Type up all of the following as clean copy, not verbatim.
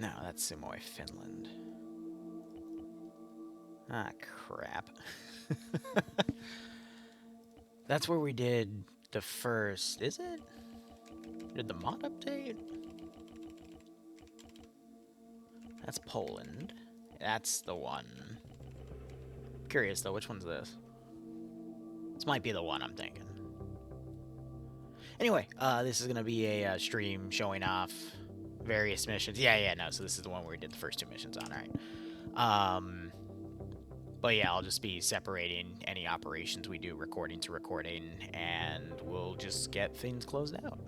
No, that's Sumoy, Finland. Ah, crap. That's where we did the first, is it? Did the mod update? That's Poland. That's the one. Curious though, which one's this? This might be the one I'm thinking. Anyway, this is gonna be a stream showing off various missions. Yeah, no, so this is the one where we did the first 2 missions on, alright. But yeah, I'll just be separating any operations we do recording to recording, and we'll just get things closed out.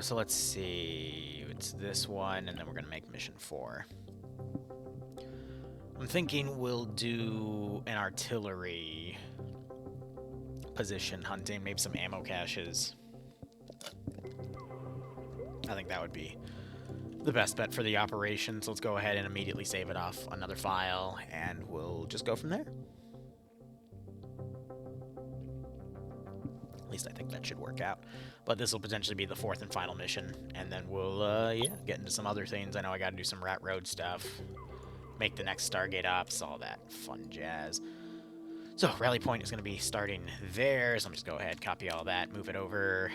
So let's see. It's this one, and then we're gonna make mission 4. I'm thinking we'll do an artillery position hunting, maybe some ammo caches. I think that would be the best bet for the operation, so let's go ahead and immediately save it off another file, and we'll just go from there. At least I think that should work out. But this will potentially be the 4th and final mission, and then we'll, yeah, get into some other things. I know I gotta do some Rat Road stuff, make the next Stargate ops, all that fun jazz. So, rally point is gonna be starting there, so I'm just go ahead, copy all that, move it over,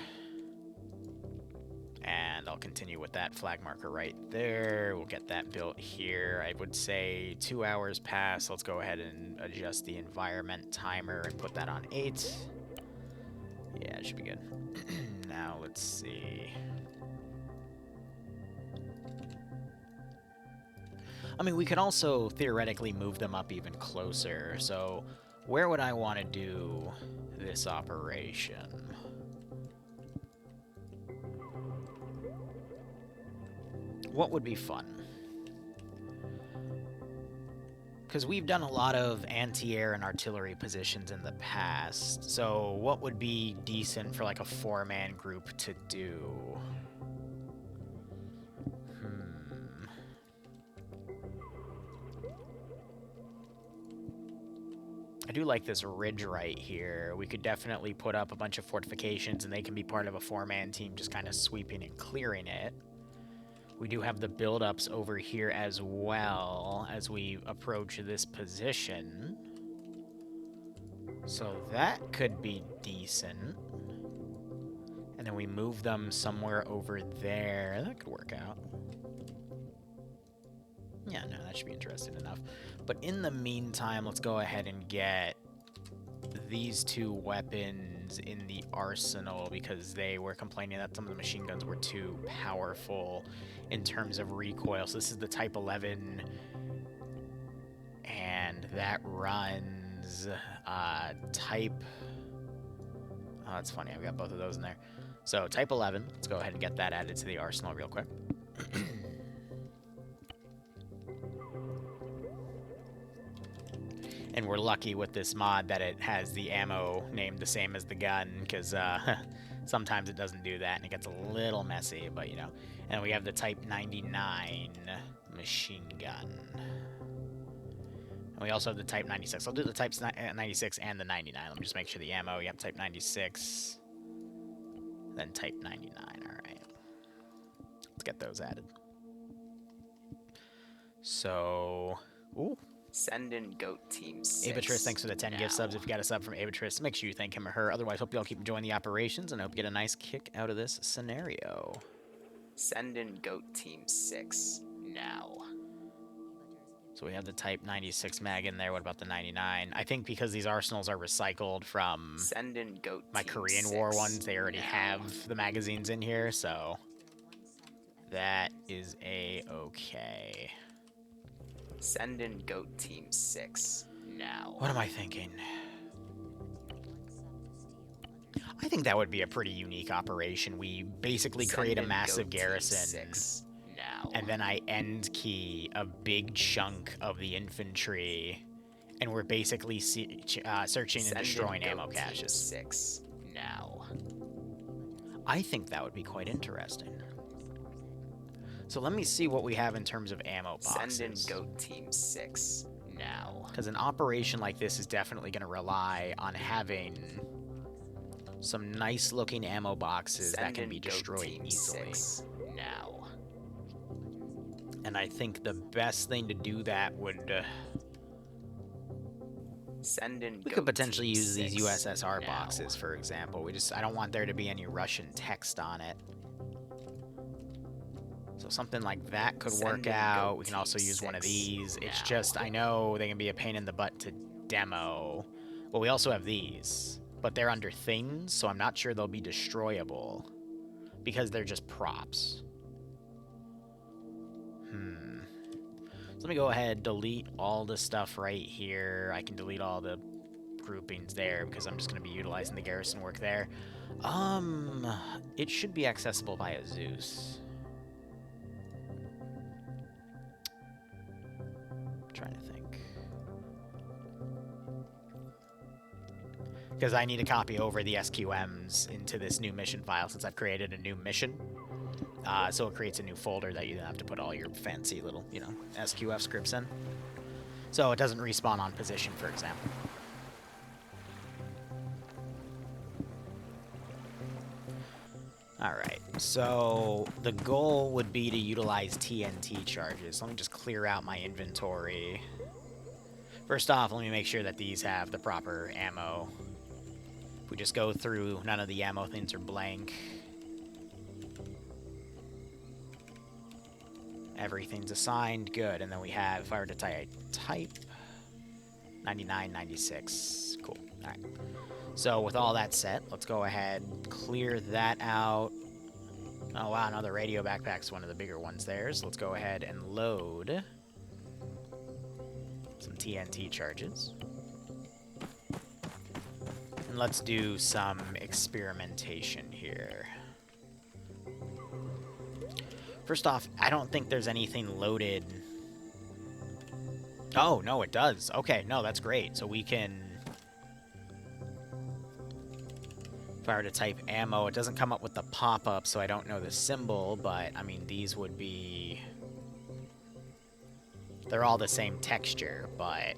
and I'll continue with that flag marker right there. We'll get that built here. I would say 2 hours pass. So let's go ahead and adjust the environment timer and put that on 8. Yeah, it should be good. Now, let's see. I mean, we could also theoretically move them up even closer. So, where would I want to do this operation? What would be fun? Because we've done a lot of anti-air and artillery positions in the past, so what would be decent for like a 4-man group to do? I do like this ridge right here. We could definitely put up a bunch of fortifications and they can be part of a 4-man team just kind of sweeping and clearing it. We do have the build-ups over here as well as we approach this position. So that could be decent. And then we move them somewhere over there. That could work out. Yeah, no, that should be interesting enough. But in the meantime, let's go ahead and get these 2 weapons in the arsenal because they were complaining that some of the machine guns were too powerful in terms of recoil. So this is the Type 11, and that runs Type... Oh, that's funny. I've got both of those in there. So Type 11, let's go ahead and get that added to the arsenal real quick. And we're lucky with this mod that it has the ammo named the same as the gun, because sometimes it doesn't do that, and it gets a little messy, but, you know. And we have the Type 99 machine gun. And we also have the Type 96. I'll do the Type 96 and the 99. Let me just make sure the ammo. You have Type 96, then Type 99. All right. Let's get those added. So, ooh. Send in Goat Team 6. Abatris, thanks for the 10 gift subs. If you got a sub from Abatris, make sure you thank him or her. Otherwise, hope you all keep enjoying the operations, and I hope you get a nice kick out of this scenario. Send in Goat Team 6 now. So we have the Type 96 mag in there. What about the 99? I think because these arsenals are recycled from Send in Goat my Team Korean 6 War ones, they already now. have the magazines in here, so that is a-okay. Send in Goat Team 6 now. What am I thinking? I think that would be a pretty unique operation. We basically create a massive garrison, now. and then I end key a big chunk of the infantry, and we're basically searching and destroying ammo caches. 6 now. I think that would be quite interesting. So let me see what we have in terms of ammo boxes. Send in Goat Team 6 now. Because an operation like this is definitely going to rely on having some nice looking ammo boxes that can be destroyed easily. now. And I think the best thing to do that would... Send in we Goat could potentially Team use these 6 USSR now. boxes, for example. I don't want there to be any Russian text on it. So something like that could work out. We can also use one of these. It's just, I know they can be a pain in the butt to demo. But we also have these. But they're under things, so I'm not sure they'll be destroyable. Because they're just props. So let me go ahead, delete all the stuff right here. I can delete all the groupings there because I'm just going to be utilizing the garrison work there. It should be accessible via Zeus. I'm trying to think. Because I need to copy over the SQMs into this new mission file since I've created a new mission. So it creates a new folder that you then have to put all your fancy little, you know, SQF scripts in. So it doesn't respawn on position, for example. Alright, so the goal would be to utilize TNT charges. Let me just clear out my inventory. First off, let me make sure that these have the proper ammo. If we just go through, none of the ammo things are blank. Everything's assigned, good. And then we have, if I were to type 99, 96, cool. All right. So with all that set, let's go ahead, clear that out. Oh wow, another radio backpack's one of the bigger ones there. So let's go ahead and load some TNT charges. And let's do some experimentation here. First off, I don't think there's anything loaded. Oh, no, it does. Okay, no, that's great. So we can... if I were to type ammo, it doesn't come up with the pop-up, so I don't know the symbol, but, I mean, these would be... they're all the same texture, but...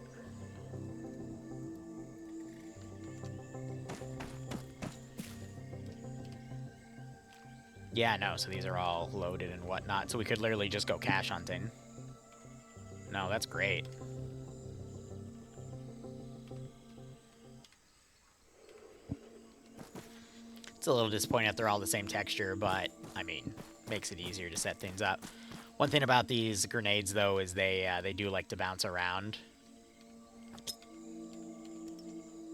yeah, no, so these are all loaded and whatnot, so we could literally just go cash hunting. No, that's great. It's a little disappointing that they're all the same texture, but, I mean, makes it easier to set things up. One thing about these grenades, though, is they do like to bounce around.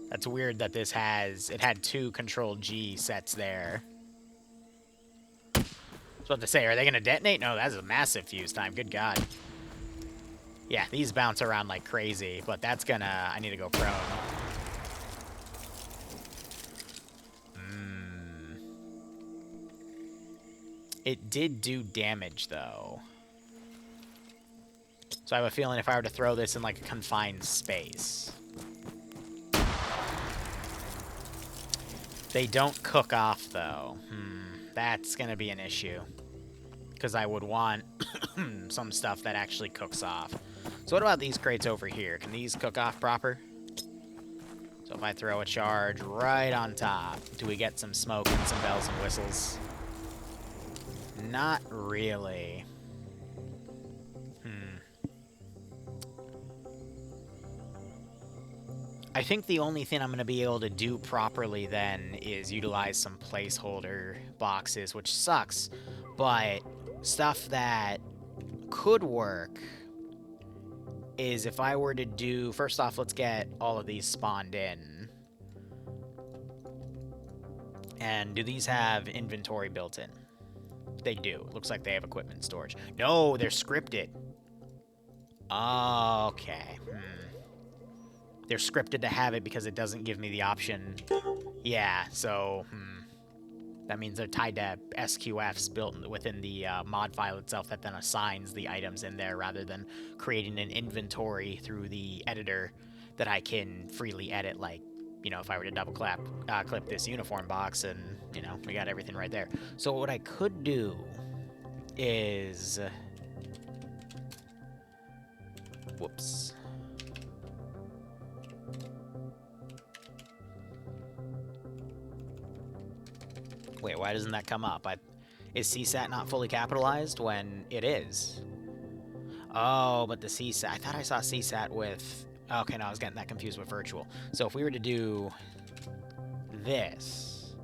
That's weird that this has... it had 2 Control-G sets there. I was about to say, are they going to detonate? No, that's a massive fuse time. Good God. Yeah, these bounce around like crazy, but that's gonna... I need to go prone. It did do damage, though. So I have a feeling if I were to throw this in, like, a confined space... they don't cook off, though. That's gonna be an issue. Because I would want some stuff that actually cooks off. So what about these crates over here? Can these cook off proper? So if I throw a charge right on top, do we get some smoke and some bells and whistles? Not really. I think the only thing I'm going to be able to do properly then is utilize some placeholder boxes, which sucks, but stuff that could work is if I were to do... first off, let's get all of these spawned in. And do these have inventory built in? They do. It looks like they have equipment storage. No, they're scripted. Okay. They're scripted to have it because it doesn't give me the option. Yeah, so... that means they're tied to SQFs built within the mod file itself that then assigns the items in there rather than creating an inventory through the editor that I can freely edit, like, you know, if I were to double clip this uniform box and, you know, we got everything right there. So what I could do is... whoops. Wait, why doesn't that come up? Is CSAT not fully capitalized when it is? Oh, but the CSAT... I thought I saw CSAT with... Okay, no, I was getting that confused with virtual. So if we were to do this,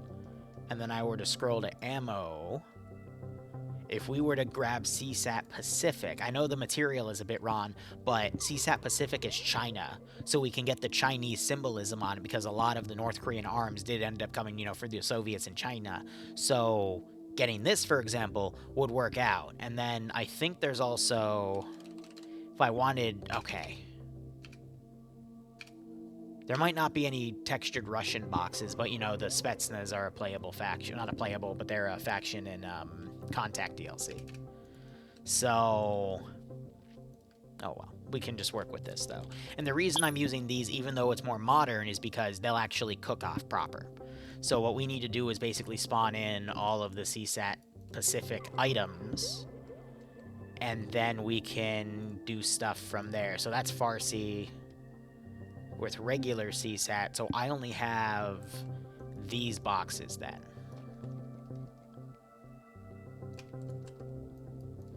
and then I were to scroll to ammo, if we were to grab CSAT Pacific, I know the material is a bit wrong, but CSAT Pacific is China, so we can get the Chinese symbolism on it because a lot of the North Korean arms did end up coming, you know, for the Soviets in China. So getting this, for example, would work out. And then I think there's also... If I wanted... Okay. There might not be any textured Russian boxes, but, you know, the Spetsnaz are a playable faction. Not a playable, but they're a faction in Contact DLC. So... Oh, well. We can just work with this, though. And the reason I'm using these, even though it's more modern, is because they'll actually cook off proper. So what we need to do is basically spawn in all of the CSAT Pacific items, and then we can do stuff from there. So that's Farsi with regular CSAT, so I only have these boxes then.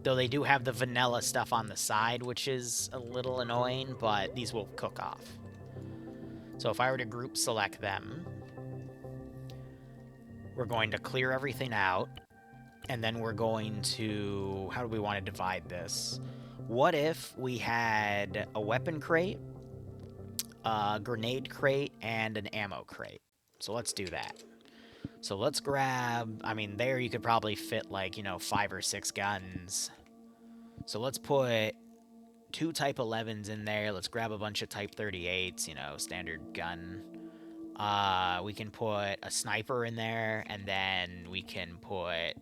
Though they do have the vanilla stuff on the side, which is a little annoying, but these will cook off. So if I were to group select them, we're going to clear everything out, and then we're going to... How do we want to divide this? What if we had a weapon crate, a grenade crate, and an ammo crate? So let's do that. So let's grab... I mean, there you could probably fit, like, you know, 5 or 6 guns. So let's put 2 Type 11s in there. Let's grab a bunch of Type 38s, you know, standard gun. We can put a sniper in there, and then we can put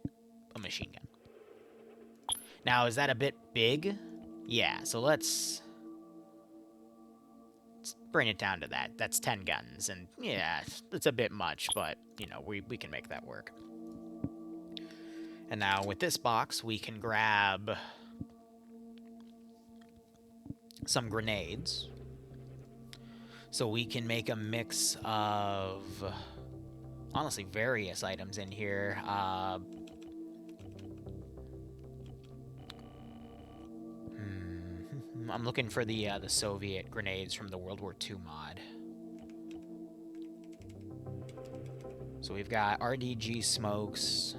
a machine gun. Now, is that a bit big? Yeah, so let's bring it down to that. That's 10 guns, and yeah, it's a bit much, but, you know, we can make that work. And now, with this box, we can grab some grenades. So we can make a mix of, honestly, various items in here. I'm looking for the Soviet grenades from the World War II mod. So we've got RDG smokes.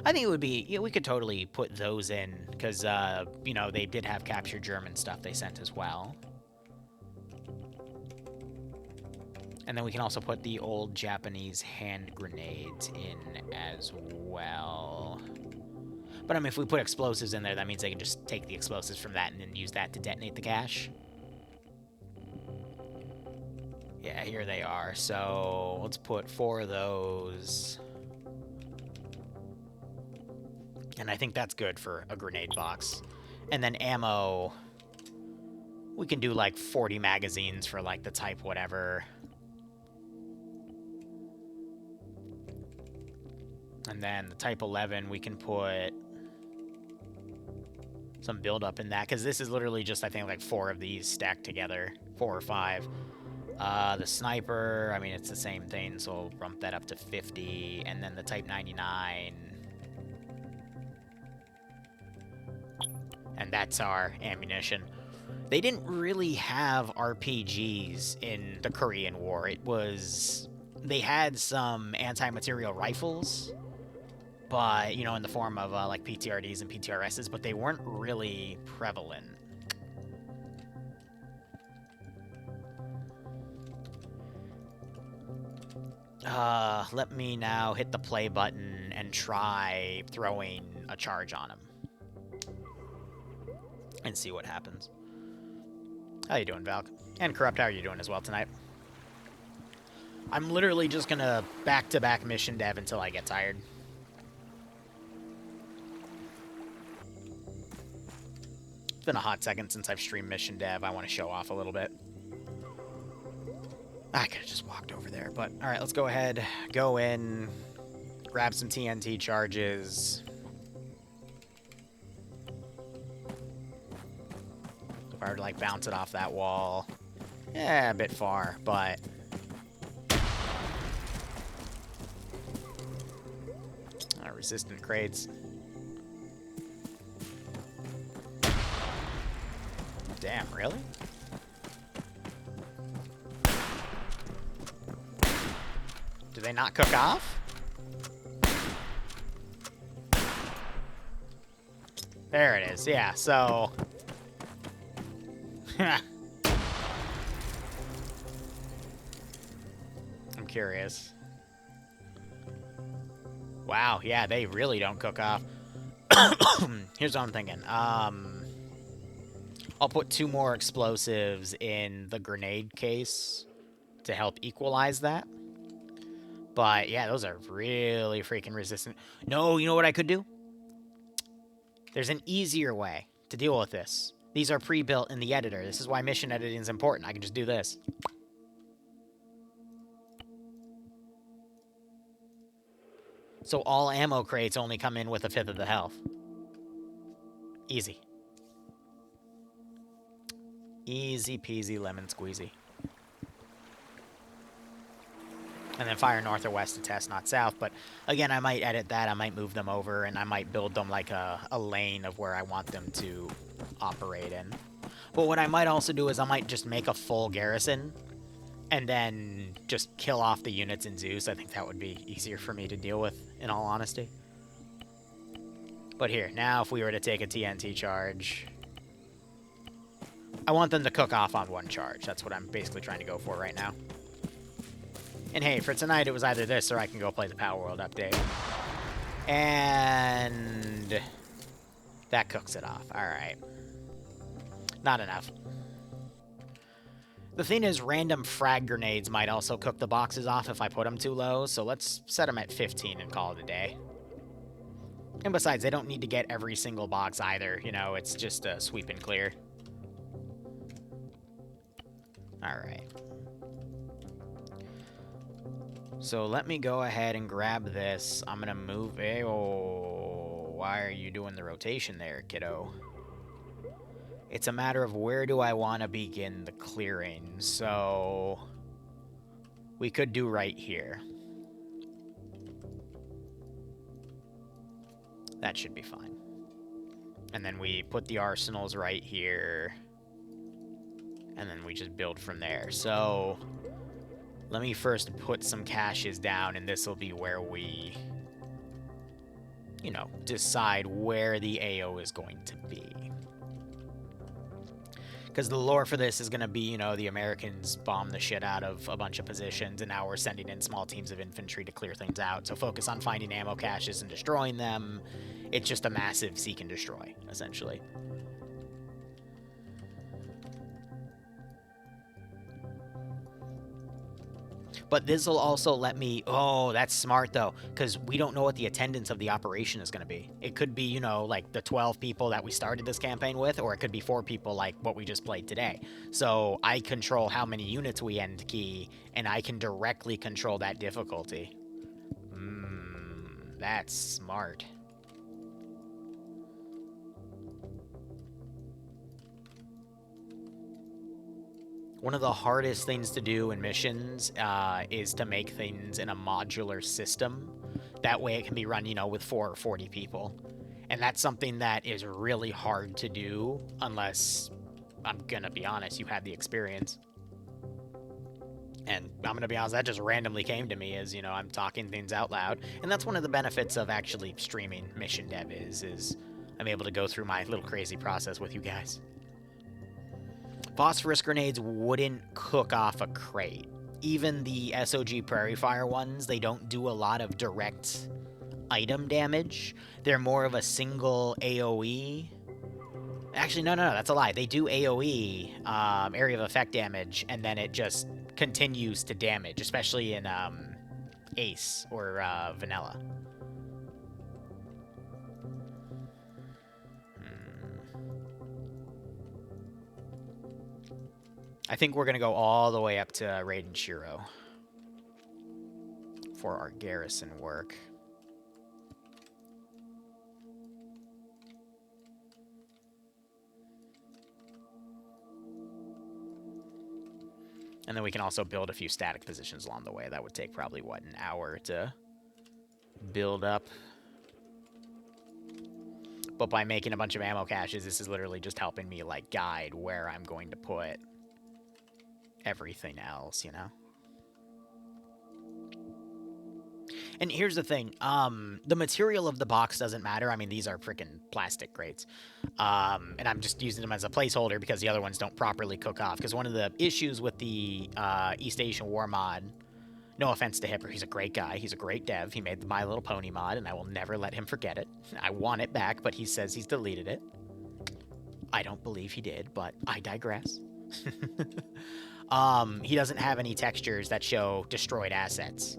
I think it would be, we could totally put those in, because, you know, they did have captured German stuff they sent as well. And then we can also put the old Japanese hand grenades in as well. But, I mean, if we put explosives in there, that means they can just take the explosives from that and then use that to detonate the cache. Yeah, here they are. So, let's put 4 of those. And I think that's good for a grenade box. And then ammo, we can do like 40 magazines for like the Type whatever. And then the Type 11, we can put some build-up in that, because this is literally just, I think, like 4 of these stacked together. 4 or 5. The sniper, I mean, it's the same thing, so we'll bump that up to 50. And then the Type 99... And that's our ammunition. They didn't really have RPGs in the Korean War. It was... They had some anti-material rifles, but, you know, in the form of, like, PTRDs and PTRSs, but they weren't really prevalent. Let me now hit the play button and try throwing a charge on him. And see what happens. How you doing, Valk? And Corrupt, how are you doing as well tonight? I'm literally just gonna back-to-back mission dev until I get tired. It's been a hot second since I've streamed mission dev. I want to show off a little bit. I could have just walked over there, but alright, let's go ahead, go in, grab some TNT charges. If I were to, like, bounce it off that wall. Yeah, a bit far, but... resistant crates. Damn, really? Do they not cook off? There it is, yeah, so... I'm curious. Wow, yeah, they really don't cook off. Here's what I'm thinking. I'll put 2 more explosives in the grenade case to help equalize that. But, yeah, those are really freaking resistant. No, you know what I could do? There's an easier way to deal with this. These are pre-built in the editor. This is why mission editing is important. I can just do this. So all ammo crates only come in with 1/5 of the health. Easy. Easy peasy lemon squeezy. And then fire north or west to test, not south. But again, I might edit that. I might move them over, and I might build them like a lane of where I want them to operate in. But what I might also do is I might just make a full garrison and then just kill off the units in Zeus. I think that would be easier for me to deal with, in all honesty. But here, now if we were to take a TNT charge, I want them to cook off on 1 charge. That's what I'm basically trying to go for right now. And hey, for tonight, it was either this or I can go play the Power World update. And that cooks it off. All right. Not enough. The thing is, random frag grenades might also cook the boxes off if I put them too low, so let's set them at 15 and call it a day. And besides, they don't need to get every single box either. You know, it's just a sweep and clear. All right. So let me go ahead and grab this. I'm going to move... Oh, why are you doing the rotation there, kiddo? It's a matter of where do I want to begin the clearing. So we could do right here. That should be fine. And then we put the arsenals right here. And then we just build from there. So let me first put some caches down, and this will be where we, you know, decide where the AO is going to be. Because the lore for this is going to be, you know, the Americans bomb the shit out of a bunch of positions, and now we're sending in small teams of infantry to clear things out. So focus on finding ammo caches and destroying them. It's just a massive seek and destroy, essentially. But this will also let me... Oh, that's smart, though, because we don't know what the attendance of the operation is going to be. It could be, you know, like the 12 people that we started this campaign with, or it could be 4 people like what we just played today. So I control how many units we end key, and I can directly control that difficulty. That's smart. One of the hardest things to do in missions is to make things in a modular system. That way it can be run, you know, with 4 or 40 people. And that's something that is really hard to do unless, I'm gonna be honest, you have the experience. And I'm gonna be honest, that just randomly came to me as, you know, I'm talking things out loud. And that's one of the benefits of actually streaming mission dev is I'm able to go through my little crazy process with you guys. Phosphorus grenades wouldn't cook off a crate. Even the SOG Prairie Fire ones, they don't do a lot of direct item damage. They're more of a single AoE. Actually, no, that's a lie. They do AoE, area of effect damage, and then it just continues to damage, especially in Ace or Vanilla. I think we're going to go all the way up to Raiden Shiro for our garrison work. And then we can also build a few static positions along the way. That would take probably, what, an hour to build up. But by making a bunch of ammo caches, this is literally just helping me, like, guide where I'm going to put everything else, you know? And here's the thing, the material of the box doesn't matter. I mean, these are freaking plastic crates. And I'm just using them as a placeholder because the other ones don't properly cook off. Because one of the issues with the East Asian War mod, no offense to Hipper, he's a great guy, he's a great dev, he made the My Little Pony mod, and I will never let him forget it. I want it back, but he says he's deleted it. I don't believe he did, but I digress. He doesn't have any textures that show destroyed assets.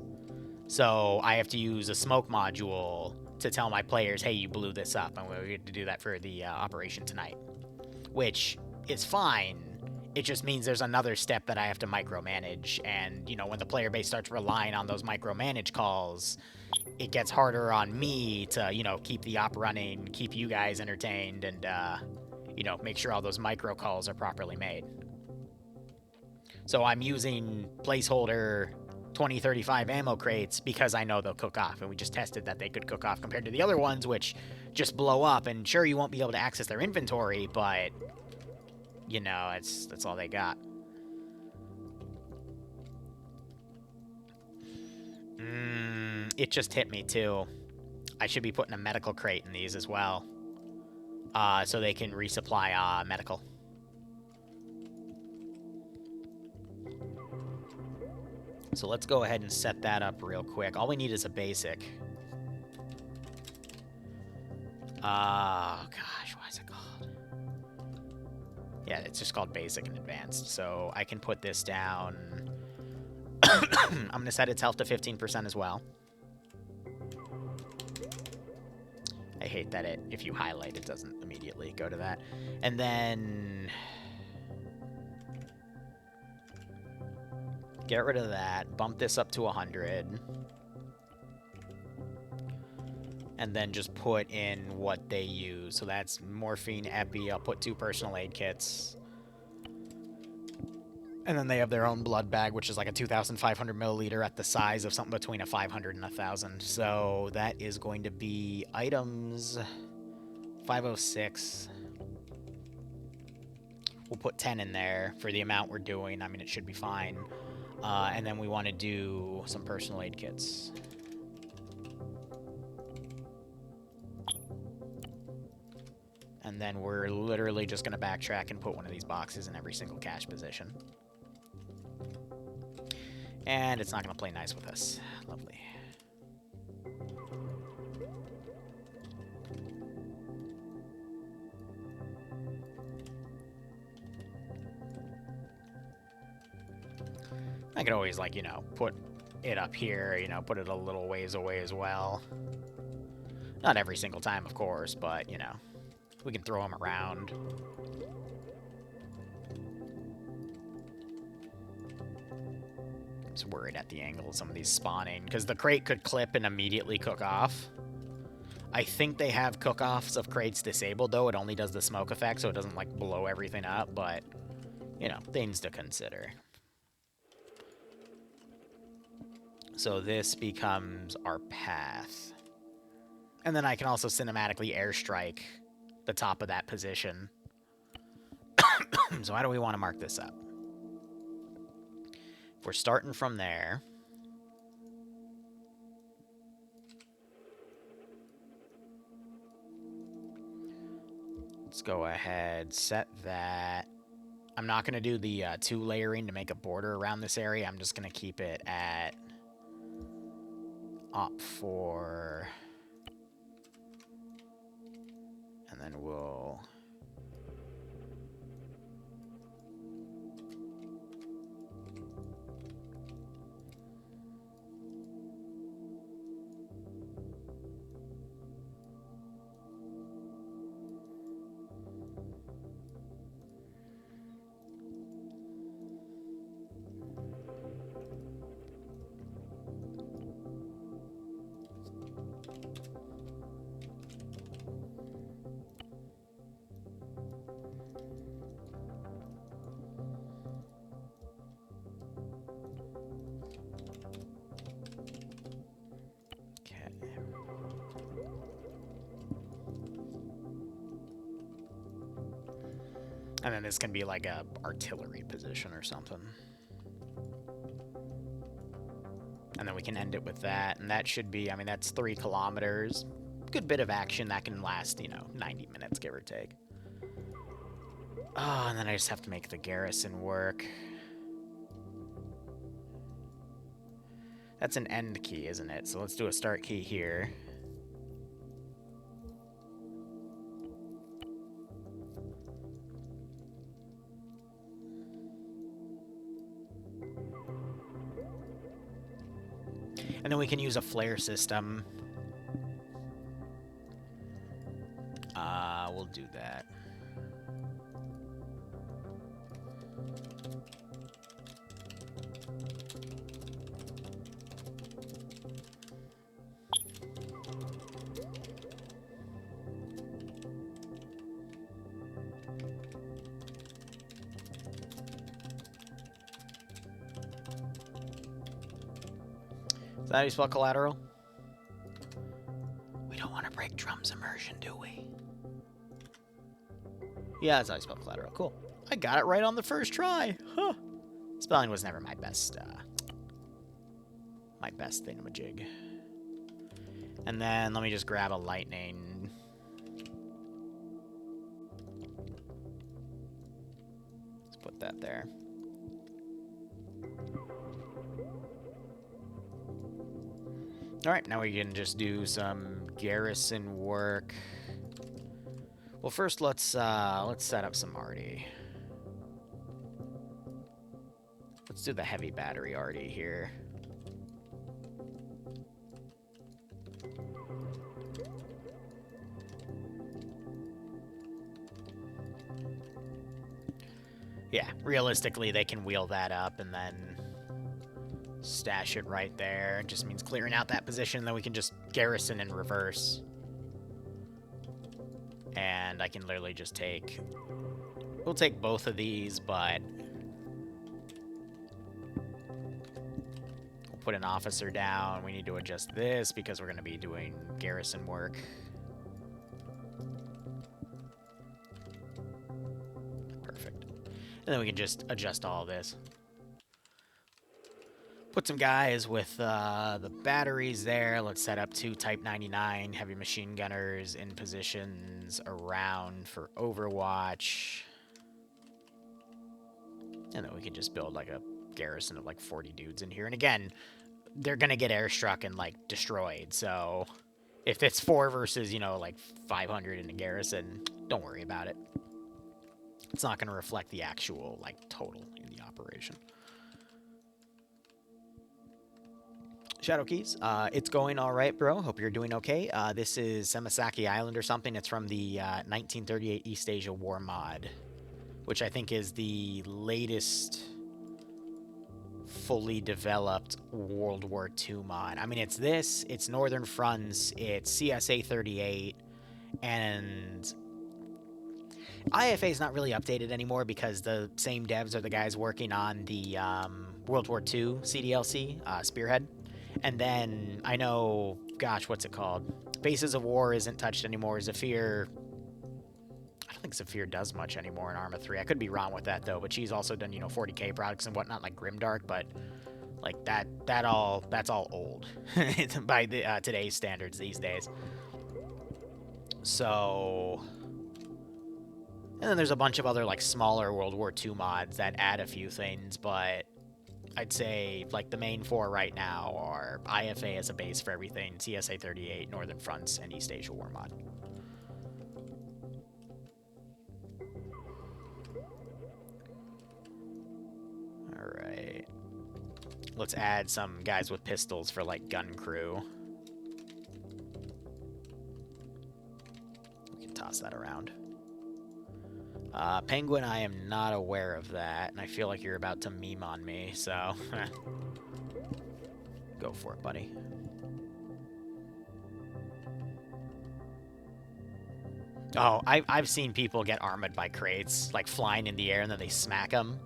So I have to use a smoke module to tell my players, hey, you blew this up, and we're going to do that for the operation tonight. Which is fine. It just means there's another step that I have to micromanage, and, you know, when the player base starts relying on those micromanage calls, it gets harder on me to, you know, keep the op running, keep you guys entertained, and, you know, make sure all those micro calls are properly made. So I'm using placeholder 2035 ammo crates because I know they'll cook off, and we just tested that they could cook off compared to the other ones, which just blow up. And sure, you won't be able to access their inventory, but you know, that's all they got. It just hit me too. I should be putting a medical crate in these as well, so they can resupply medical. So let's go ahead and set that up real quick. All we need is a basic. Oh, gosh, why is it called? Yeah, it's just called basic and advanced. So I can put this down. I'm going to set its health to 15% as well. I hate that if you highlight, it doesn't immediately go to that. And then get rid of that, bump this up to 100, and then just put in what they use. So that's morphine, epi. I'll put 2 personal aid kits. And then they have their own blood bag, which is like a 2,500 milliliter at the size of something between a 500 and a 1,000. So that is going to be items 506. We'll put 10 in there for the amount we're doing. I mean, it should be fine. And then we want to do some personal aid kits. And then we're literally just going to backtrack and put one of these boxes in every single cache position. And it's not going to play nice with us. Lovely. I could always, like, you know, put it up here, you know, put it a little ways away as well. Not every single time, of course, but, you know, we can throw them around. Just worried at the angle of some of these spawning, because the crate could clip and immediately cook off. I think they have cook-offs of crates disabled, though. It only does the smoke effect, so it doesn't, like, blow everything up, but, you know, things to consider. So this becomes our path. And then I can also cinematically airstrike the top of that position. So how do we want to mark this up? If we're starting from there, let's go ahead, set that. I'm not going to do the 2 layering to make a border around this area. I'm just going to keep it at op4. And then we'll... And then this can be like a artillery position or something. And then we can end it with that. And that should be, I mean, that's 3 kilometers. Good bit of action that can last, you know, 90 minutes, give or take. Oh, and then I just have to make the garrison work. That's an end key, isn't it? So let's do a start key here. And then we can use a flare system. We'll do that. Is that how you spell collateral? We don't want to break drum's immersion, do we? Yeah, that's how you spell collateral. Cool. I got it right on the first try. Huh. Spelling was never my best thingamajig. And then let me just grab a lightning. Let's put that there. All right, now we can just do some garrison work. Well, first let's set up some arty. Let's do the heavy battery arty here. Yeah, realistically, they can wheel that up and then stash it right there. It just means clearing out that position, then we can just garrison in reverse. And I can literally just take... We'll take both of these, but... We'll put an officer down. We need to adjust this because we're going to be doing garrison work. Perfect. And then we can just adjust all of this. Put some guys with the batteries there. Let's set up 2 Type 99 heavy machine gunners in positions around for Overwatch. And then we can just build like a garrison of like 40 dudes in here. And again, they're going to get airstruck and like destroyed. So if it's 4 versus, you know, like 500 in a garrison, don't worry about it. It's not going to reflect the actual like total in the operation. Shadow Keys, it's going all right, bro. Hope you're doing okay. This is Semisaki Island or something. It's from the 1938 East Asia War mod, which I think is the latest fully developed World War II mod. I mean, it's this, it's Northern Fronts, it's CSA 38, and IFA is not really updated anymore because the same devs are the guys working on the World War II CDLC, Spearhead. And then, I know, gosh, what's it called? Bases of War isn't touched anymore. Zephyr, I don't think Zephyr does much anymore in Arma 3. I could be wrong with that, though, but she's also done, you know, 40k products and whatnot, like Grimdark, but, like, that's all old by the, today's standards these days. So... And then there's a bunch of other, like, smaller World War II mods that add a few things, but... I'd say, like, the main 4 right now are IFA as a base for everything, CSA 38, Northern Fronts, and East Asia War mod. Alright. Let's add some guys with pistols for, like, gun crew. We can toss that around. Penguin, I am not aware of that, and I feel like you're about to meme on me, so... Go for it, buddy. Oh, I've seen people get armored by crates, like flying in the air and then they smack them.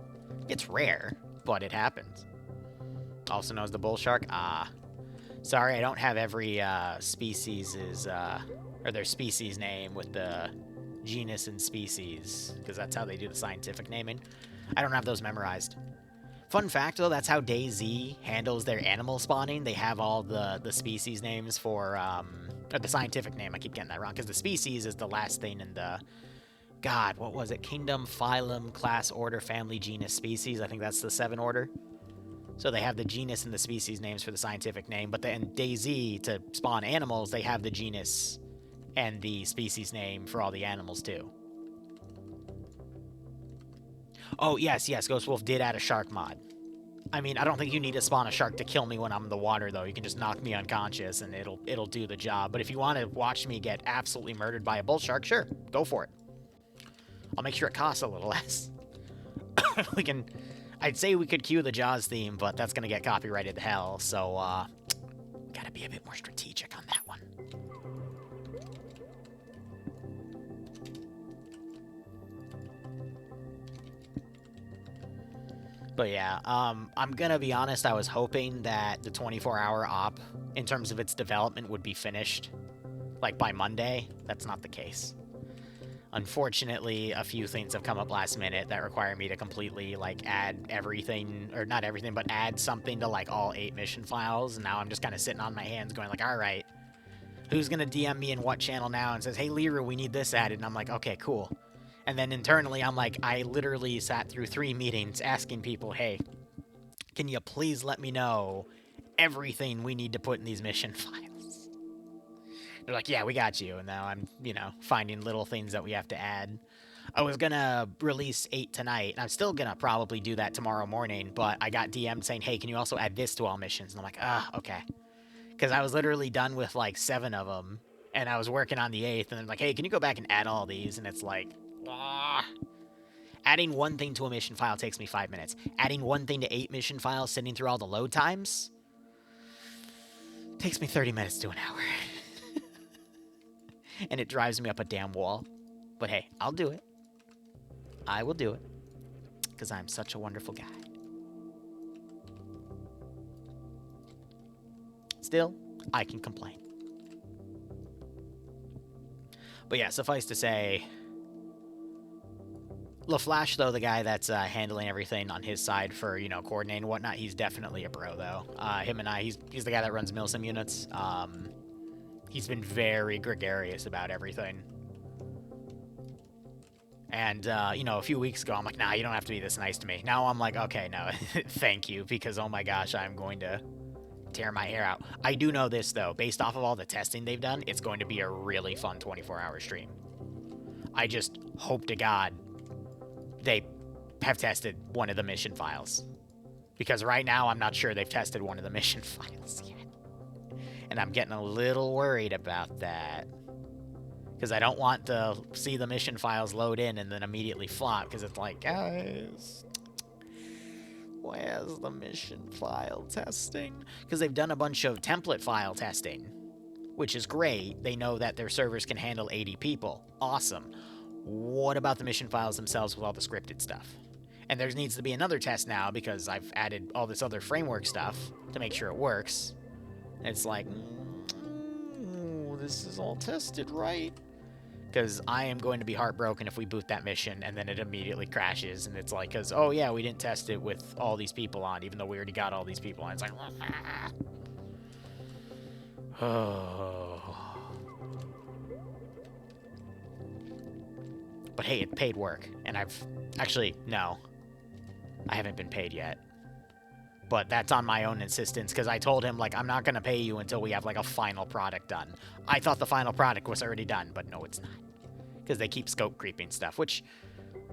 It's rare, but it happens. Also known as the bull shark? Ah. Sorry, I don't have every species' or their species name with the genus, and species, because that's how they do the scientific naming. I don't have those memorized. Fun fact, though, that's how DayZ handles their animal spawning. They have all the species names for, or the scientific name. I keep getting that wrong, because the species is the last thing in the, God, what was it? Kingdom, phylum, class, order, family, genus, species. I think that's the 7 order. So they have the genus and the species names for the scientific name, but then DayZ, to spawn animals, they have the genus and the species name for all the animals, too. Oh, yes, Ghost Wolf did add a shark mod. I mean, I don't think you need to spawn a shark to kill me when I'm in the water, though. You can just knock me unconscious, and it'll do the job. But if you want to watch me get absolutely murdered by a bull shark, sure, go for it. I'll make sure it costs a little less. We can... I'd say we could cue the Jaws theme, but that's going to get copyrighted to hell, so, gotta be a bit more strategic on that one. But yeah, I'm gonna be honest, I was hoping that the 24-hour op, in terms of its development, would be finished, like, by Monday. That's not the case. Unfortunately, a few things have come up last minute that require me to completely, like, add everything, or not everything, but add something to, like, all 8 mission files, and now I'm just kind of sitting on my hands going, like, alright, who's gonna DM me in what channel now and says, hey, Liru, we need this added, and I'm like, okay, cool. And then internally, I'm like, I literally sat through 3 meetings asking people, hey, can you please let me know everything we need to put in these mission files? They're like, yeah, we got you. And now I'm, you know, finding little things that we have to add. I was gonna release 8 tonight, and I'm still gonna probably do that tomorrow morning, but I got DM'd saying, hey, can you also add this to all missions? And I'm like, okay. Because I was literally done with, like, 7 of them, and I was working on the 8th, and I'm like, hey, can you go back and add all these? And it's like, adding one thing to a mission file takes me 5 minutes. Adding one thing to 8 mission files, sitting through all the load times, takes me 30 minutes to an hour. And it drives me up a damn wall. But hey, I'll do it. I will do it. Because I'm such a wonderful guy. Still, I can complain. But yeah, suffice to say, LaFlash, though, the guy that's handling everything on his side for, you know, coordinating and whatnot, he's definitely a bro, though. Him and I, he's the guy that runs Milsim units. He's been very gregarious about everything. And, you know, a few weeks ago, I'm like, nah, you don't have to be this nice to me. Now I'm like, okay, no, thank you, because, oh my gosh, I'm going to tear my hair out. I do know this, though. Based off of all the testing they've done, it's going to be a really fun 24-hour stream. I just hope to God they have tested one of the mission files. Because right now, I'm not sure they've tested one of the mission files yet. And I'm getting a little worried about that. Because I don't want to see the mission files load in and then immediately flop. Because it's like, guys, where's the mission file testing? Because they've done a bunch of template file testing, which is great. They know that their servers can handle 80 people. Awesome. What about the mission files themselves with all the scripted stuff? And there needs to be another test now because I've added all this other framework stuff to make sure it works. And it's like, this is all tested, right? Because I am going to be heartbroken if we boot that mission and then it immediately crashes. And it's like, because, oh yeah, we didn't test it with all these people on, even though we already got all these people on. It's like, oh. But hey, it paid work. And I've, actually, no. I haven't been paid yet. But that's on my own insistence, because I told him, like, I'm not going to pay you until we have, like, a final product done. I thought the final product was already done, but no, it's not. Because they keep scope creeping stuff, which,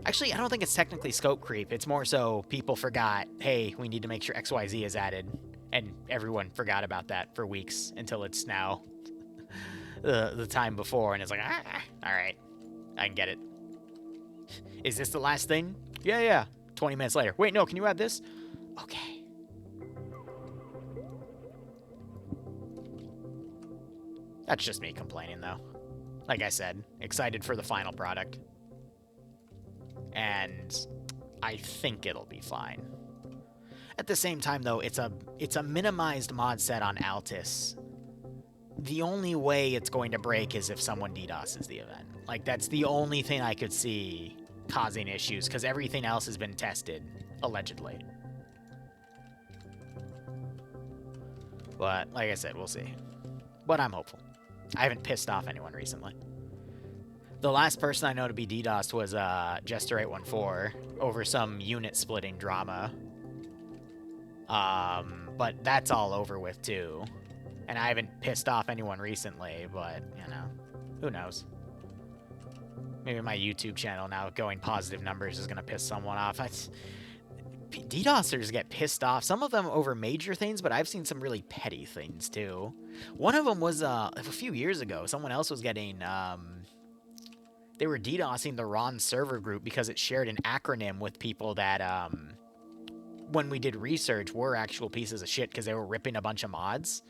actually, I don't think it's technically scope creep. It's more so people forgot, hey, we need to make sure XYZ is added. And everyone forgot about that for weeks until it's now the time before, and it's like, all right, I can get it. Is this the last thing? Yeah. 20 minutes later. Wait, no, can you add this? Okay. That's just me complaining, though. Like I said, excited for the final product. And I think it'll be fine. At the same time, though, it's a minimized mod set on Altis, the only way it's going to break is if someone DDoSes the event. Like, that's the only thing I could see causing issues, because everything else has been tested, allegedly. But, like I said, we'll see. But I'm hopeful. I haven't pissed off anyone recently. The last person I know to be DDoSed was Jester814 over some unit splitting drama. But that's all over with, too. And I haven't pissed off anyone recently, but, you know, who knows? Maybe my YouTube channel now going positive numbers is going to piss someone off. DDoSers get pissed off. Some of them over major things, but I've seen some really petty things, too. One of them was, a few years ago, someone else was getting, they were DDoSing the Ron server group because it shared an acronym with people that, when we did research, were actual pieces of shit because they were ripping a bunch of mods.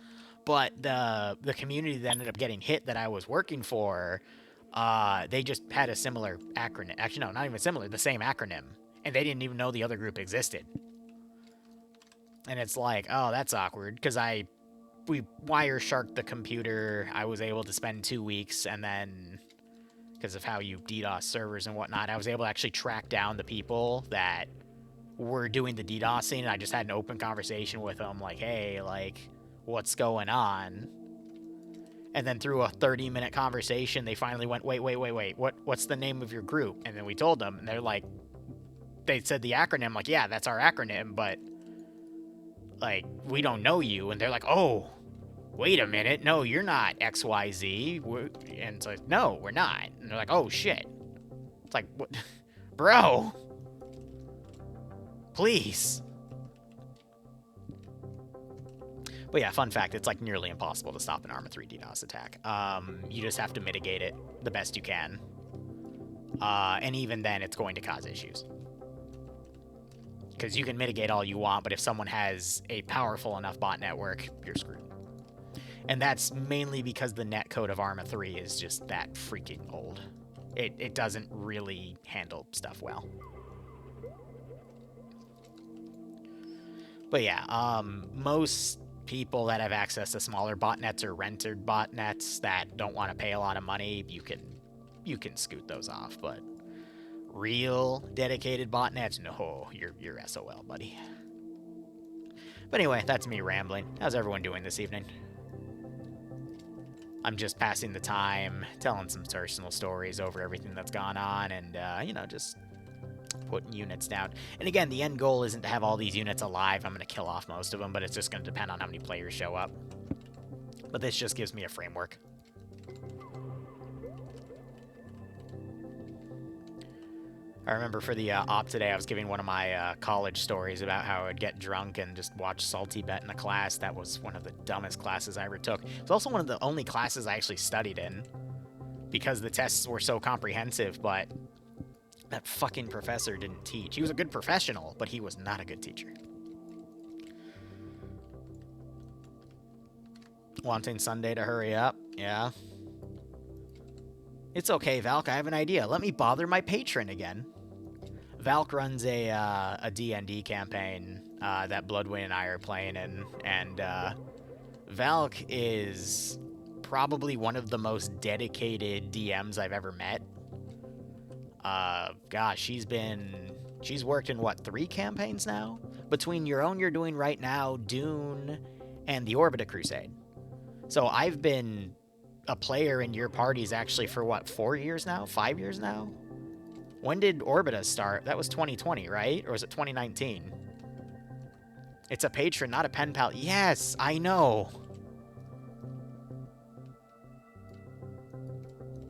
But the community that ended up getting hit that I was working for, they just had a similar acronym. Actually, no, not even similar, the same acronym. And they didn't even know the other group existed. And it's like, oh, that's awkward, because we Wiresharked the computer. I was able to spend 2 weeks, and then, because of how you DDoS servers and whatnot, I was able to actually track down the people that were doing the DDoSing, and I just had an open conversation with them, like, hey, like, what's going on? And then through a 30-minute conversation, they finally went, wait, what's the name of your group? And then we told them, and they're like, they said the acronym, like, yeah, that's our acronym, but, like, we don't know you. And they're like, oh, wait a minute, no, you're not XYZ. And it's like, no, we're not. And they're like, oh, shit. It's like, what? Bro. Please. But yeah, fun fact, it's like nearly impossible to stop an Arma 3 DDoS attack. You just have to mitigate it the best you can. And even then, it's going to cause issues. Because you can mitigate all you want, but if someone has a powerful enough bot network, you're screwed. And that's mainly because the netcode of Arma 3 is just that freaking old. It doesn't really handle stuff well. But yeah, most people that have access to smaller botnets or rented botnets that don't want to pay a lot of money, you can scoot those off, but real dedicated botnets, no, you're SOL, buddy. But anyway, that's me rambling. How's everyone doing this evening? I'm just passing the time, telling some personal stories over everything that's gone on, and, you know, just putting units down. And again, the end goal isn't to have all these units alive. I'm going to kill off most of them, but it's just going to depend on how many players show up. But this just gives me a framework. I remember for the op today, I was giving one of my college stories about how I would get drunk and just watch Salty Bet in a class. That was one of the dumbest classes I ever took. It's also one of the only classes I actually studied in, because the tests were so comprehensive, but that fucking professor didn't teach. He was a good professional, but he was not a good teacher. Wanting Sunday to hurry up? Yeah. It's okay, Valk, I have an idea. Let me bother my patron again. Valk runs a D&D campaign that Bloodwind and I are playing in, and Valk is probably one of the most dedicated DMs I've ever met. Gosh, she's worked in, what, 3 campaigns now? Between your own you're doing right now, Dune, and the Orbita Crusade. So I've been a player in your parties actually for, what, 4 years now? 5 years now? When did Orbita start? That was 2020, right? Or was it 2019? It's a patron, not a pen pal. Yes, I know.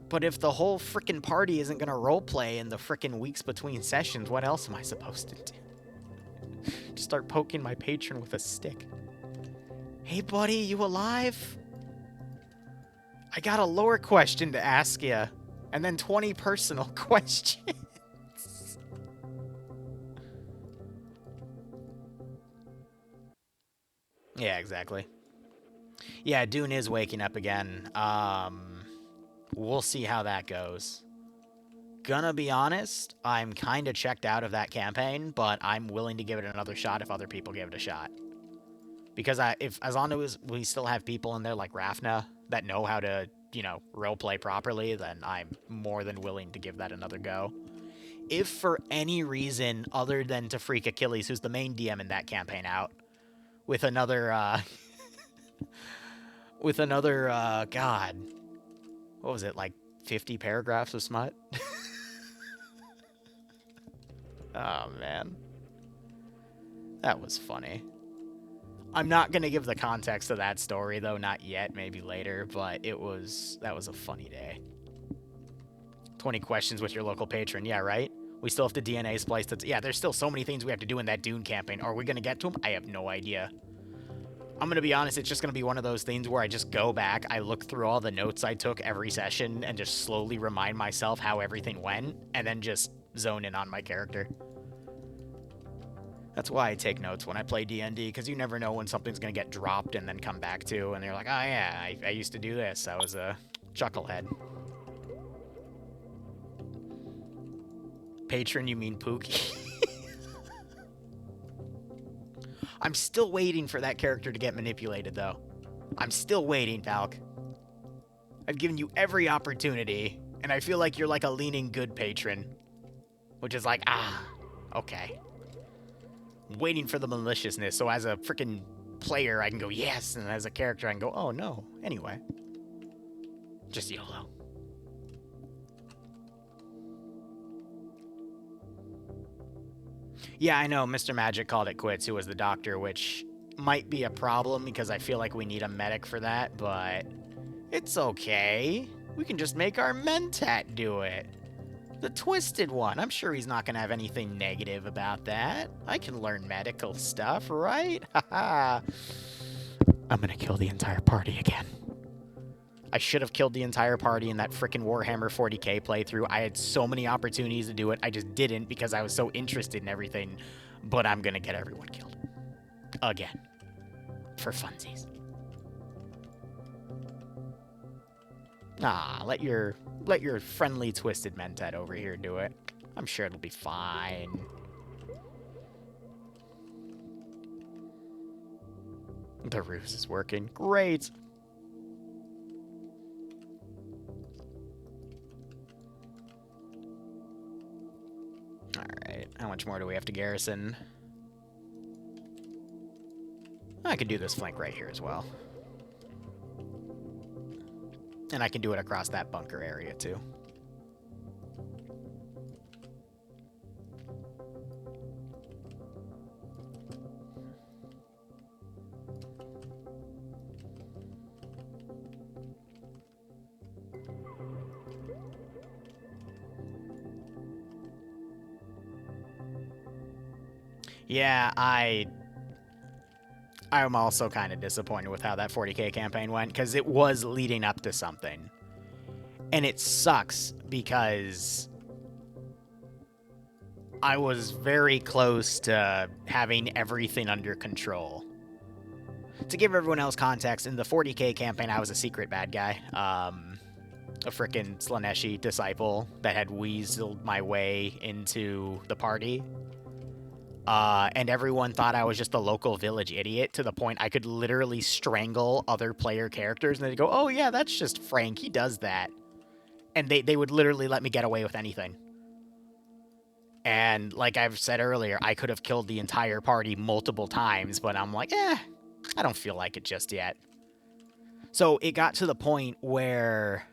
But if the whole frickin' party isn't gonna roleplay in the frickin' weeks between sessions, what else am I supposed to do? Just start poking my patron with a stick. Hey, buddy, you alive? I got a lore question to ask you, and then 20 personal questions. Yeah, exactly. Yeah, Dune is waking up again. We'll see how that goes. Gonna be honest, I'm kind of checked out of that campaign, but I'm willing to give it another shot if other people give it a shot. Because as long as we still have people in there like Rafna that know how to, you know, roleplay properly, then I'm more than willing to give that another go. If for any reason other than to freak Achilles, who's the main DM in that campaign, out with another, God, what was it, like 50 paragraphs of smut? Oh, man. That was funny. I'm not going to give the context of that story, though, not yet, maybe later, but that was a funny day. 20 questions with your local patron, yeah, right? We still have to DNA splice. Yeah, there's still so many things we have to do in that Dune campaign. Are we going to get to them? I have no idea. I'm going to be honest, it's just going to be one of those things where I just go back, I look through all the notes I took every session, and just slowly remind myself how everything went, and then just zone in on my character. That's why I take notes when I play D&D, because you never know when something's going to get dropped and then come back to, and you're like, oh yeah, I used to do this. I was a chucklehead. Patron, you mean Pookie? I'm still waiting for that character to get manipulated, though. I'm still waiting, Falk. I've given you every opportunity, and I feel like you're like a leaning good patron. Which is like, okay. Waiting for the maliciousness, so as a freaking player, I can go, yes, and as a character, I can go, oh, no. Anyway. Just YOLO. Yeah, I know, Mr. Magic called it quits, who was the doctor, which might be a problem, because I feel like we need a medic for that, but it's okay. We can just make our Mentat do it. The twisted one. I'm sure he's not going to have anything negative about that. I can learn medical stuff, right? Haha. I'm going to kill the entire party again. I should have killed the entire party in that frickin' Warhammer 40k playthrough. I had so many opportunities to do it. I just didn't because I was so interested in everything. But I'm going to get everyone killed. Again. For funsies. Nah, let your friendly twisted Mentat over here do it. I'm sure it'll be fine. The ruse is working. Great. Alright, how much more do we have to garrison? I can do this flank right here as well. And I can do it across that bunker area, too. Yeah, I'm also kind of disappointed with how that 40k campaign went, because it was leading up to something. And it sucks, because I was very close to having everything under control. To give everyone else context, in the 40k campaign, I was a secret bad guy. A frickin' Slaneshi disciple that had weaseled my way into the party. And everyone thought I was just a local village idiot, to the point I could literally strangle other player characters, and they'd go, oh yeah, that's just Frank, he does that. And they would literally let me get away with anything. And like I've said earlier, I could have killed the entire party multiple times, but I'm like, I don't feel like it just yet. So it got to the point where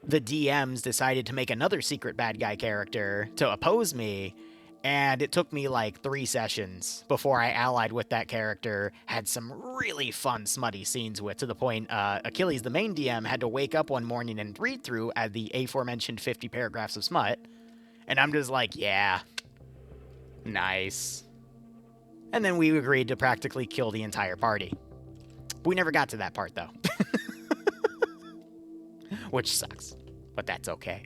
the DMs decided to make another secret bad guy character to oppose me, and it took me like 3 sessions before I allied with that character, had some really fun smutty scenes with, to the point Achilles, the main DM, had to wake up one morning and read through the aforementioned 50 paragraphs of smut, and I'm just like, yeah, nice. And then we agreed to practically kill the entire party. We never got to that part, though. Which sucks, but that's okay.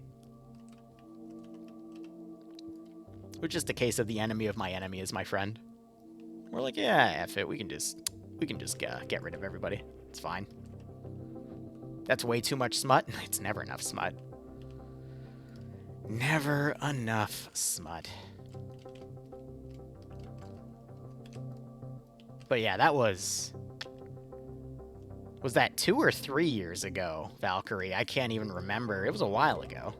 Which is the case of the enemy of my enemy is my friend. We're like, yeah, F it. We can just get rid of everybody. It's fine. That's way too much smut. It's never enough smut. Never enough smut. But yeah, that was Was that 2 or 3 years ago, Valkyrie? I can't even remember. It was a while ago.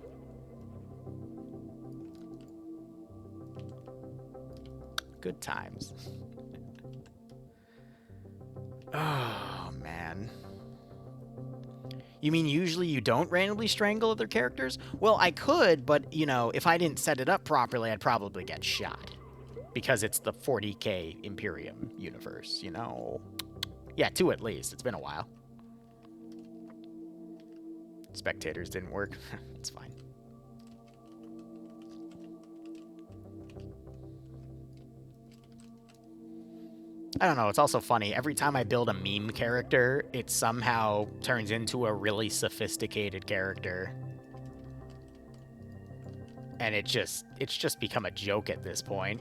Good times. Oh, man. You mean usually you don't randomly strangle other characters? Well, I could, but, you know, if I didn't set it up properly, I'd probably get shot. Because it's the 40k Imperium universe, you know? Yeah, 2 at least. It's been a while. Spectators didn't work. It's fine. I don't know, it's also funny. Every time I build a meme character, it somehow turns into a really sophisticated character. And it's just become a joke at this point.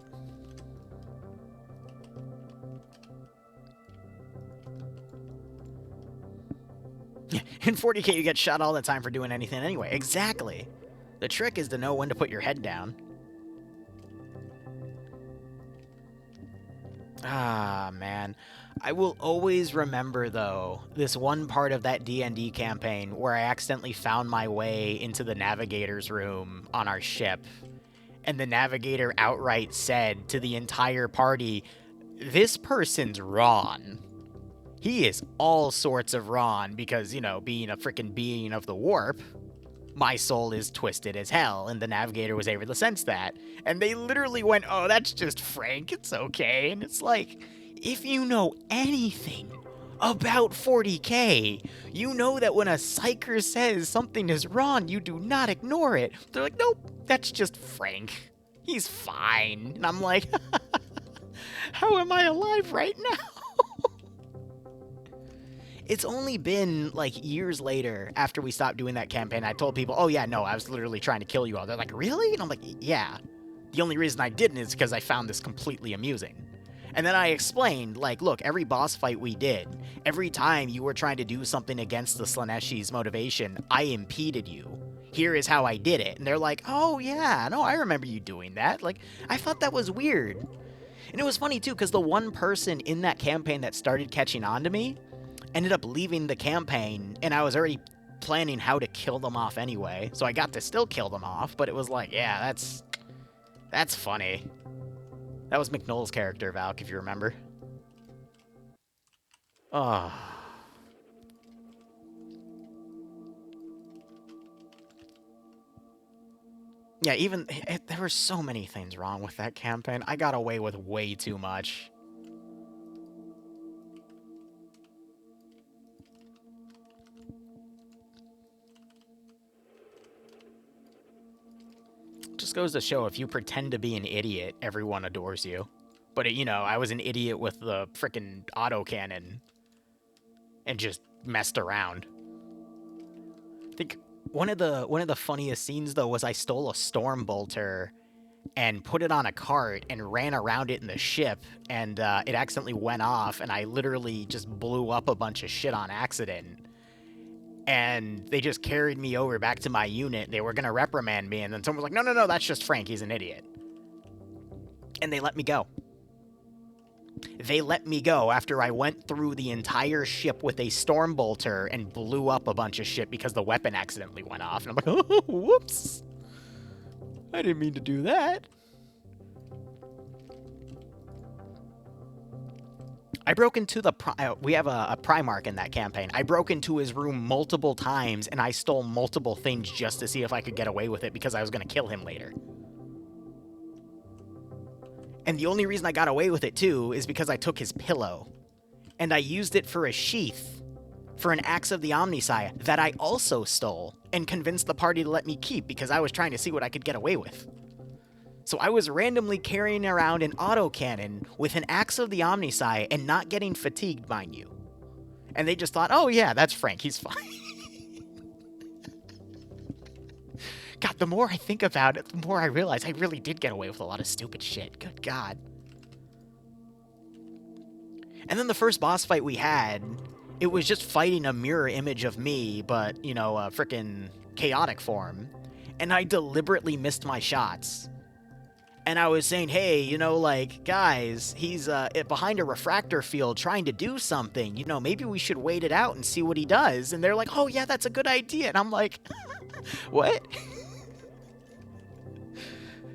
In 40k, you get shot all the time for doing anything anyway. Exactly. The trick is to know when to put your head down. Ah, man. I will always remember, though, this one part of that D&D campaign where I accidentally found my way into the navigator's room on our ship. And the navigator outright said to the entire party, "This person's Ron. He is all sorts of Ron because, you know, being a freaking being of the warp, my soul is twisted as hell," and the navigator was able to sense that. And they literally went, "Oh, that's just Frank, it's okay." And it's like, if you know anything about 40k, you know that when a psyker says something is wrong, you do not ignore it. They're like, "Nope, that's just Frank. He's fine." And I'm like, how am I alive right now? It's only been, like, years later, after we stopped doing that campaign, I told people, "Oh, yeah, no, I was literally trying to kill you all." They're like, "Really?" And I'm like, "Yeah. The only reason I didn't is because I found this completely amusing." And then I explained, like, look, every boss fight we did, every time you were trying to do something against the Slaneshi's motivation, I impeded you. Here is how I did it. And they're like, "Oh, yeah, no, I remember you doing that." Like, I thought that was weird. And it was funny, too, because the one person in that campaign that started catching on to me ended up leaving the campaign, and I was already planning how to kill them off anyway, so I got to still kill them off, but it was like, yeah, that's funny. That was McNull's character, Valk, if you remember. Oh. Yeah, there were so many things wrong with that campaign. I got away with way too much. Just goes to show, if you pretend to be an idiot, everyone adores you. But, you know, I was an idiot with the frickin' autocannon and just messed around. I think one of the funniest scenes, though, was I stole a storm bolter and put it on a cart and ran around it in the ship, and it accidentally went off, and I literally just blew up a bunch of shit on accident. And they just carried me over back to my unit. They were going to reprimand me, and then someone was like, "No, no, no, that's just Frank. He's an idiot." And they let me go. They let me go after I went through the entire ship with a storm bolter and blew up a bunch of shit because the weapon accidentally went off. And I'm like, "Oh, whoops. I didn't mean to do that." I broke into we have a Primarch in that campaign. I broke into his room multiple times, and I stole multiple things just to see if I could get away with it because I was going to kill him later. And the only reason I got away with it, too, is because I took his pillow. And I used it for a sheath for an Axe of the Omnissiah that I also stole and convinced the party to let me keep because I was trying to see what I could get away with. So I was randomly carrying around an autocannon with an Axe of the Omnissiah and not getting fatigued, mind you. And they just thought, "Oh yeah, that's Frank, he's fine." God, the more I think about it, the more I realize I really did get away with a lot of stupid shit. Good God. And then the first boss fight we had, it was just fighting a mirror image of me, but, you know, a frickin' chaotic form. And I deliberately missed my shots. And I was saying, hey, you know, like, guys, he's behind a refractor field trying to do something. You know, maybe we should wait it out and see what he does. And they're like, oh, yeah, that's a good idea. And I'm like, what?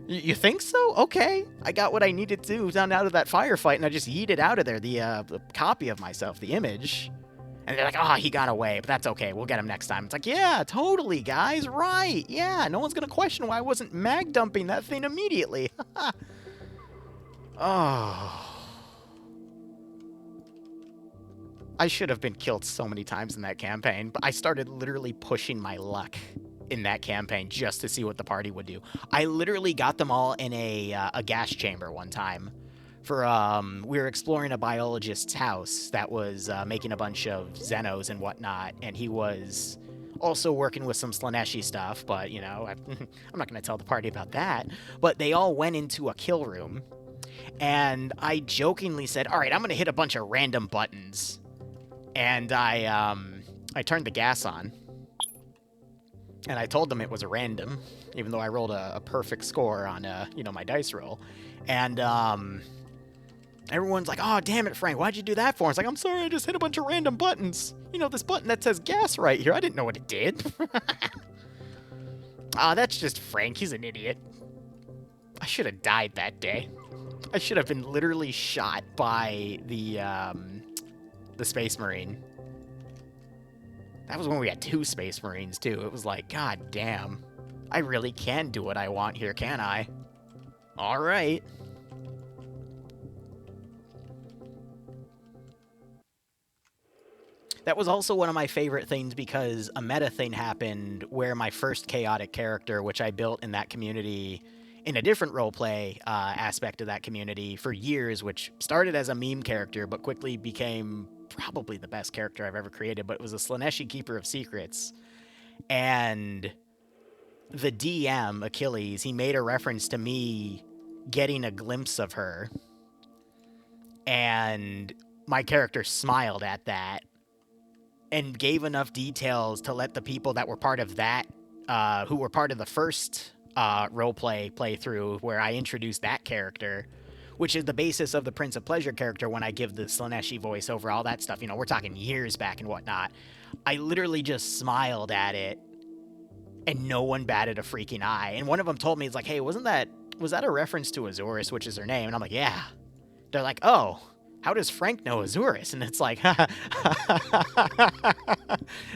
You think so? Okay. I got what I needed to do down out of that firefight, and I just yeeted out of there the copy of myself, the image. And they're like, oh, he got away, but that's okay. We'll get him next time. It's like, yeah, totally, guys. Right. Yeah, no one's going to question why I wasn't mag dumping that thing immediately. Oh. I should have been killed so many times in that campaign, but I started literally pushing my luck in that campaign just to see what the party would do. I literally got them all in a gas chamber one time. For we were exploring a biologist's house that was making a bunch of Xenos and whatnot, and he was also working with some Slaneshi stuff, but, you know, I'm not going to tell the party about that. But they all went into a kill room, and I jokingly said, all right, I'm going to hit a bunch of random buttons. And I turned the gas on, and I told them it was a random, even though I rolled a perfect score on, you know, my dice roll. And, everyone's like, oh, damn it, Frank, why'd you do that for? It's like, I'm sorry, I just hit a bunch of random buttons. You know, this button that says gas right here, I didn't know what it did. Ah, that's just Frank, he's an idiot. I should have died that day. I should have been literally shot by the Space Marine. That was when we had 2 Space Marines, too. It was like, god damn. I really can do what I want here, can I? Alright. That was also one of my favorite things because a meta thing happened where my first chaotic character, which I built in that community in a different roleplay aspect of that community for years, which started as a meme character but quickly became probably the best character I've ever created, but it was a Slaneshi Keeper of Secrets. And the DM, Achilles, he made a reference to me getting a glimpse of her. And my character smiled at that and gave enough details to let the people that were part of that, who were part of the first roleplay playthrough where I introduced that character, which is the basis of the Prince of Pleasure character when I give the Slaneshi voice over all that stuff. You know, we're talking years back and whatnot. I literally just smiled at it, and no one batted a freaking eye. And one of them told me, it's like, hey, was that a reference to Azurus, which is her name? And I'm like, yeah. They're like, oh, how does Frank know Azurus? And it's like,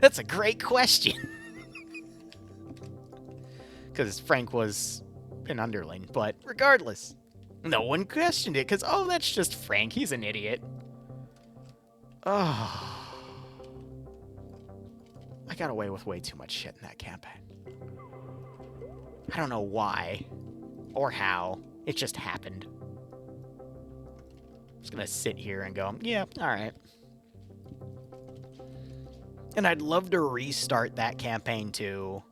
that's a great question. Because Frank was an underling, but regardless, no one questioned it because, oh, that's just Frank. He's an idiot. Oh. I got away with way too much shit in that campaign. I don't know why or how. It just happened. I'm just gonna sit here and go, yeah, alright. And I'd love to restart that campaign too,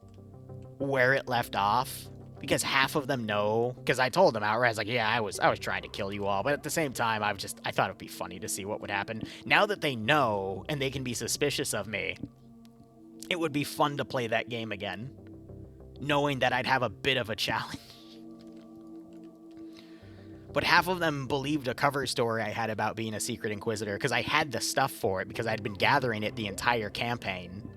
where it left off, because half of them know, because I told them outright, I was like, yeah, I was trying to kill you all, but at the same time, I thought it'd be funny to see what would happen. Now that they know, and they can be suspicious of me, it would be fun to play that game again, knowing that I'd have a bit of a challenge. But half of them believed a cover story I had about being a secret inquisitor, because I had the stuff for it, because I'd been gathering it the entire campaign.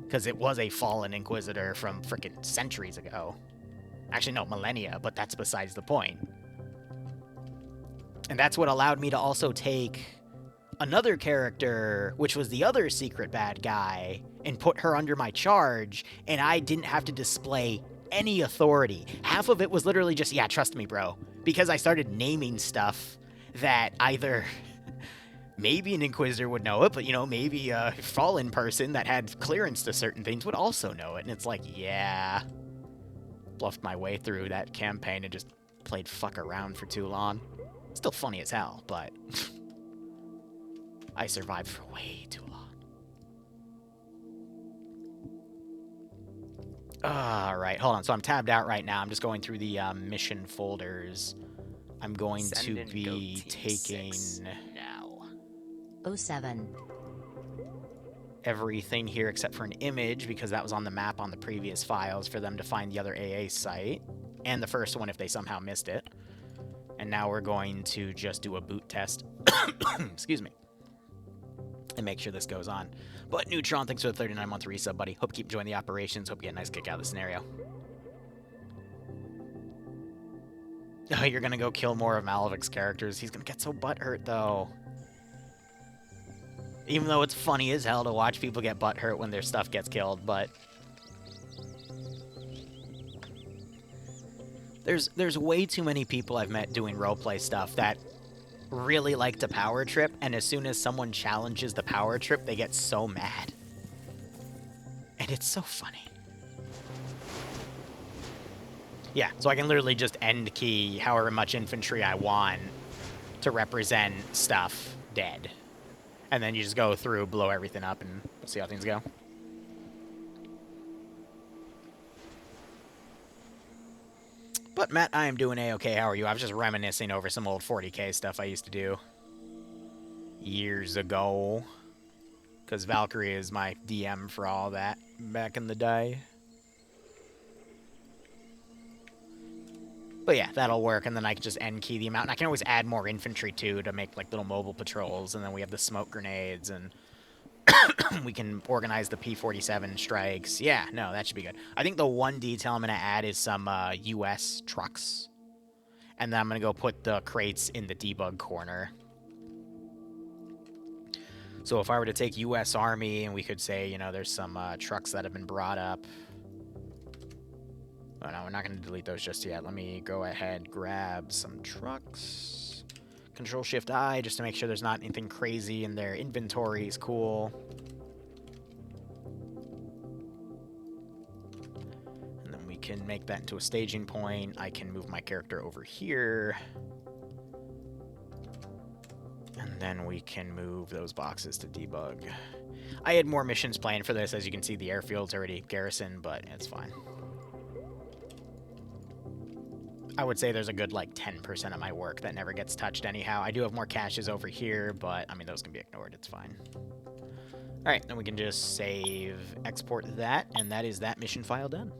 Because it was a fallen inquisitor from frickin' centuries ago. Actually, no, millennia, but that's besides the point. And that's what allowed me to also take another character, which was the other secret bad guy, and put her under my charge, and I didn't have to display any authority. Half of it was literally just, yeah, trust me, bro. Because I started naming stuff that either maybe an Inquisitor would know it, but, you know, maybe a fallen person that had clearance to certain things would also know it. And it's like, yeah. Bluffed my way through that campaign and just played fuck around for too long. Still funny as hell, but I survived for way too long. Alright, hold on. So I'm tabbed out right now. I'm just going through the mission folders. I'm going to be taking now. 07. Everything here except for an image, because that was on the map on the previous files for them to find the other AA site. and the first one if they somehow missed it. And now we're going to just do a boot test. Excuse me. And make sure this goes on. But Neutron, thanks for the 39-month resub, buddy. Hope you keep enjoying the operations. Hope you get a nice kick out of the scenario. Oh, you're gonna go kill more of Malavic's characters. He's gonna get so butthurt, though. Even though it's funny as hell to watch people get butthurt when their stuff gets killed, but... There's way too many people I've met doing roleplay stuff that really like to power trip, and as soon as someone challenges the power trip, they get so mad. And it's so funny. Yeah, so I can literally just end key however much infantry I want to represent stuff dead. And then you just go through, blow everything up, and see how things go. But Matt, I am doing A-okay. How are you? I was just reminiscing over some old 40k stuff I used to do years ago. Because Valkyrie is my DM for all that back in the day. But yeah, that'll work, and then I can just end key the amount. And I can always add more infantry, too, to make, like, little mobile patrols. And then we have the smoke grenades, and we can organize the P-47 strikes. Yeah, no, that should be good. I think the one detail I'm going to add is some U.S. trucks. And then I'm going to go put the crates in the debug corner. So if I were to take U.S. Army, and we could say, you know, there's some trucks that have been brought up. Oh, no, we're not going to delete those just yet. Let me go ahead, grab some trucks. Control-Shift-I, just to make sure there's not anything crazy in their inventories. Cool. And then we can make that into a staging point. I can move my character over here. And then we can move those boxes to debug. I had more missions planned for this. As you can see, the airfield's already garrisoned, but it's fine. I would say there's a good, like, 10% of my work that never gets touched anyhow. I do have more caches over here, but, I mean, those can be ignored. It's fine. Alright, then we can just save, export that, and that is that mission file done.